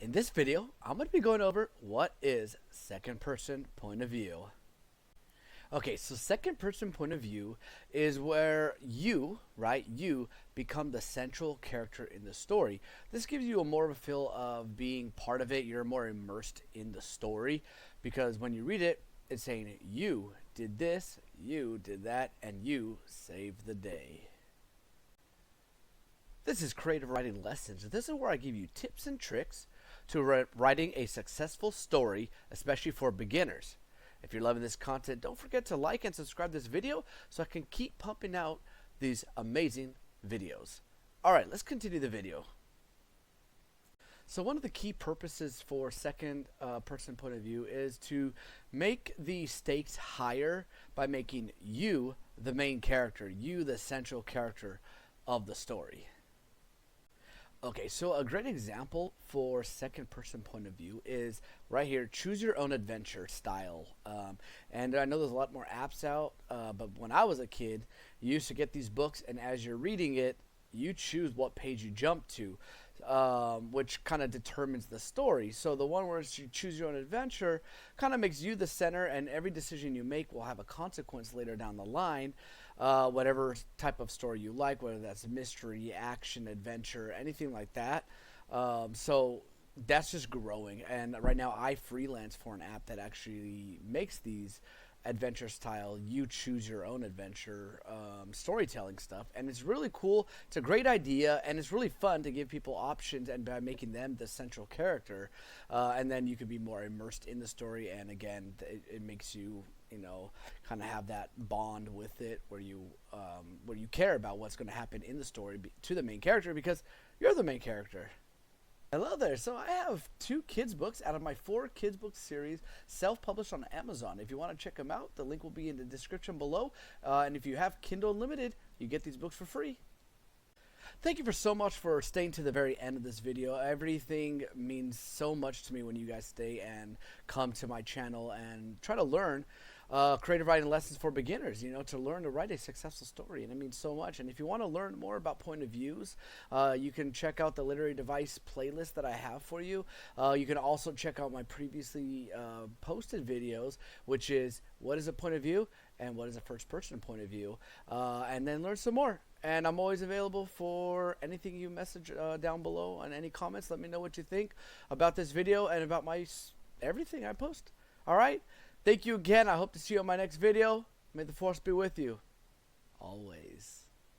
In this video, I'm going to be going over what is second person point of view. Okay, so second person point of view is where you become the central character in the story. This gives you a more of a feel of being part of it. You're more immersed in the story because when you read it, it's saying you did this, you did that, and you saved the day. This is Creative Writing Lessons. This is where I give you tips and tricks to writing a successful story, especially for beginners. If you're loving this content, don't forget to like and subscribe this video so I can keep pumping out these amazing videos. Alright, let's continue the video. So one of the key purposes for second person point of view is to make the stakes higher by making you the main character, you the central character of the story. Okay, so a great example for second person point of view is right here, choose your own adventure style. And I know there's a lot more apps out, but when I was a kid, you used to get these books, and as you're reading it, you choose what page you jump to, which kind of determines the story. So the one where you choose your own adventure kind of makes you the center, and every decision you make will have a consequence later down the line. Whatever type of story you like, whether that's mystery, action, adventure, anything like that. So that's just growing. And right now I freelance for an app that actually makes these adventure style, you choose your own adventure storytelling stuff. And it's really cool. It's a great idea, and it's really fun to give people options and by making them the central character. And then you can be more immersed in the story. And again, it makes you, kind of have that bond with it where you care about what's going to happen in the story to the main character because you're the main character. Hello there. So I have 2 kids books out of my 4 kids book series self-published on Amazon. If you want to check them out, the link will be in the description below. And if you have Kindle Unlimited, you get these books for free. Thank you so much for staying to the very end of this video. Everything means so much to me when you guys stay and come to my channel and try to learn creative writing lessons for beginners, to learn to write a successful story. And it means so much. And if you want to learn more about point of views, you can check out the literary device playlist that I have for you. You can also check out my previously posted videos, which is what is a point of view and what is a first person point of view, and then learn some more. And I'm always available for anything you message down below on any comments. Let me know what you think about this video and about everything I post. All right. Thank you again. I hope to see you on my next video. May the force be with you always.